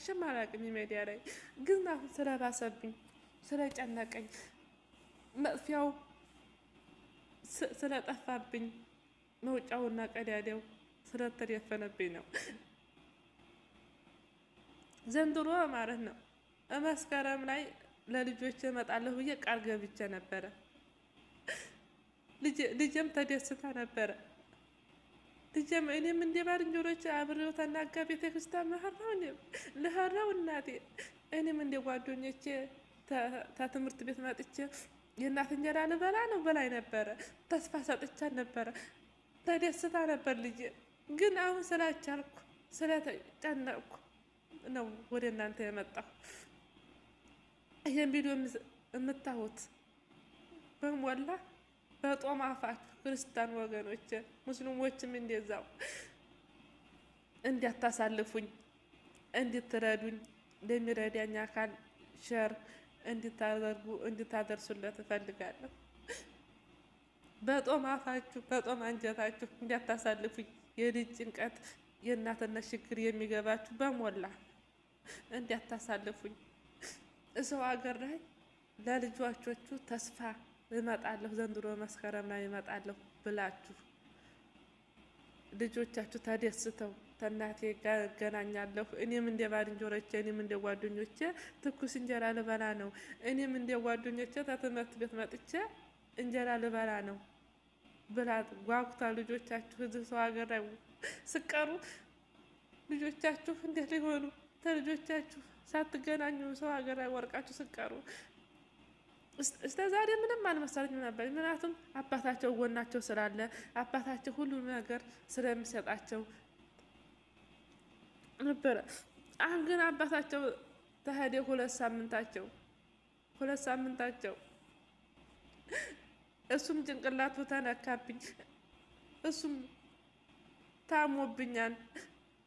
አልቅሼም አላውቅም ሚዲያ ላይ። ግን አሁን ስለባሰብኝ ስለጨነቀኝ መጥፊያው ስለጠፋብኝ መውጫውና ቀዳዳው ስለተደፈነብኝ ነው ዘንድሮ ማለት ነው። መስከረም ላይ ለልጆቼ እመጣለሁ ብዬ ቃል ገብቼ ነበረ። ልጄም ተደስታ ነበረ። ልጄም እኔም እንደ ባልንጀሮቼ አብሬው ተናጋ ቤተክርስቲያን ልሄድ እናቴ እኔም እንደ ጓደኞቼ ከትምህርት ቤት መጥቼ የእናት እንጀራ ልበላ ነው በላይ ነበረ። ተስፋ ሰጥቻት ነበረ። ተደስታ ነበር ልጄ። ግን አሁን ስላልቻልኩ ስለተጨነቅኩ ነው ወደ እናንተ የመጣሁ። ይሄን ቪዲዮ የምታዩት በሞላ በጦም አፋችሁ ክርስቲያን ወገኖች፣ ሙስሊሞችም እንደዛው እንዲያታሳልፉኝ እንድትረዱኝ ለሚረዳኝ አካል ሸር እንድታደርሱለት እፈልጋለሁ። በጦም አፋችሁ በጦም አንጀታችሁ እንዲያታሳልፉኝ። የልጅ ጭንቀት የእናትነት ችግር የሚገባችሁ በሞላ እንዲያታሳልፉኝ። እሰው ሀገር ላይ ለልጆቻችሁ ተስፋ እመጣለሁ ዘንድሮ መስከረም ላይ እመጣለሁ ብላችሁ ልጆቻችሁ ተደስተው ተናቴ ጋር እገናኛለሁ፣ እኔም እንደ ባልንጀሮቼ እኔም እንደ ጓደኞቼ ትኩስ እንጀራ ልበላ ነው፣ እኔም እንደ ጓደኞቼ ከትምህርት ቤት መጥቼ እንጀራ ልበላ ነው ብላ ጓጉታ ልጆቻችሁ እዚህ ሰው ሀገር ላይ ስቀሩ ልጆቻችሁ እንዴት ሊሆኑ ተልጆቻችሁ ሳትገናኙ ሰው ሀገር ላይ ወርቃችሁ ስቀሩ እስከ ዛሬ ምንም አልመሰለኝም ነበር። ምክንያቱም አባታቸው ጎናቸው ስላለ አባታቸው ሁሉ ነገር ስለሚሰጣቸው ነበረ። አሁን ግን አባታቸው ተሄደ ሁለት ሳምንታቸው እሱም ጭንቅላቱ ተነካብኝ፣ እሱም ታሞብኛል።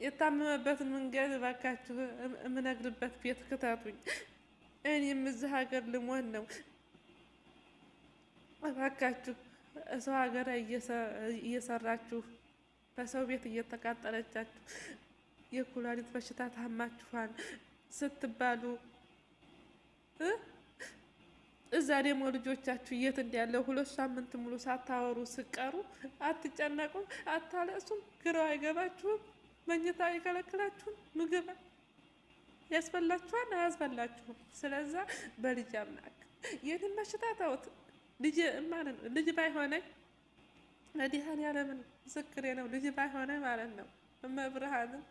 የታመመበትን መንገድ እባካችሁ የምነግርበት ቤት ክተቱኝ። እኔም እዚህ ሀገር ልሞት ነው። እባካችሁ ሰው ሀገር እየሰራችሁ በሰው ቤት እየተቃጠለቻችሁ የኩላሊት በሽታ ታማችኋል ስትባሉ እዛ ደግሞ ልጆቻችሁ የት እንዳለው 2 ሳምንት ሙሉ ሳታወሩ ስቀሩ አትጨነቁም? አታለቅሱም? ግራው አይገባችሁም? መኝታ አይከለክላችሁም? ምግብ ያስበላችኋል? አያስበላችሁም? ስለዛ በልጅ አምላክ ይህንን በሽታ ተውት። ልጅ ባይሆነኝ መድኃኒዓለምን ምስክሬ ነው። ልጅ ባይሆነኝ ማለት ነው እመብርሃንን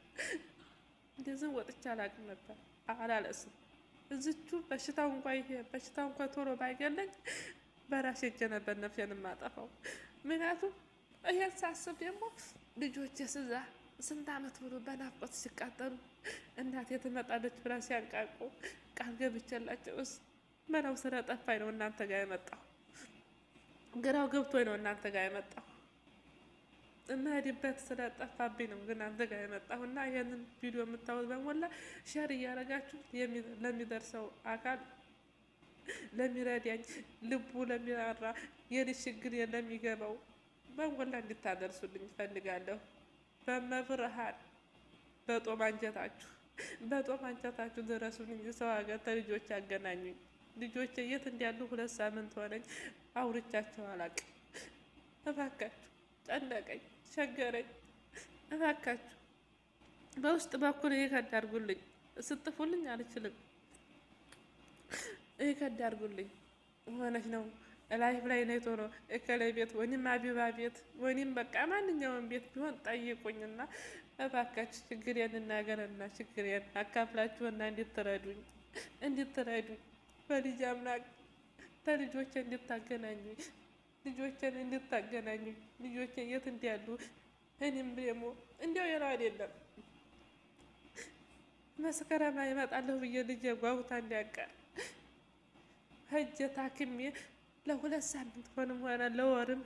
እንደዚህ ወጥቼ አላውቅም ነበር። አላለቅስም። እዚቹ በሽታው እንኳ ቶሎ ባይገለኝ በራሴ እጄ ነበር ነፍሴን የማጠፋው። ምክንያቱም ይሄን ሳስብ ደግሞ ልጆቼ ስዛ ስንት ዓመት ሙሉ በናፍቆት ሲቃጠሉ እናቴ ትመጣለች ብላ ሲያንቃቁ ቃል ገብቼላቸውስ መላው ስለጠፋኝ ነው እናንተ ጋር የመጣሁ። ግራው ገብቶኝ ነው እናንተ ጋር የመጣሁ። የምሄድበት ስለጠፋብኝ ነው ግን እናንተ ጋር የመጣሁ እና ይሄንን ቪዲዮ የምታዩት በሞላ ሼር እያደረጋችሁ ለሚደርሰው አካል ለሚረዳኝ ልቡ ለሚራራ የልጅ ችግር ለሚገባው በሞላ እንድታደርሱልኝ እፈልጋለሁ። በመብርሃን በጦም አንጀታችሁ ድረሱልኝ። ሰው ሀገር ተልጆች ያገናኙኝ። ልጆቼ የት እንዳሉ 2 ሳምንት ሆነኝ፣ አውርቻቸው አላውቅም። እባካችሁ ጨነቀኝ፣ ቸገረኝ። እባካችሁ በውስጥ በኩል ይከድ አድርጉልኝ። ስጥፉልኝ አልችልም። ይከድ አድርጉልኝ። ሆነች ነው ላይፍ ላይ ነው ቶሎ እከላይ ቤት ወይም አቢባ ቤት ወይም በቃ ማንኛውም ቤት ቢሆን ጠይቁኝና እባካችሁ ችግሬን እናገርና ችግሬን አካፍላችሁና እንድትረዱኝ በልጅ አምላክ ተልጆቼ እንድታገናኙኝ ልጆቼ የት እንዳሉ እኔም ደግሞ እንዲያው የለው አይደለም መስከረም ላይ እመጣለሁ ብዬ ልጄ ጓጉታ እንዲያቀር ሂጅ ታክሜ ለ2 ሳምንት ሆነ ለወርም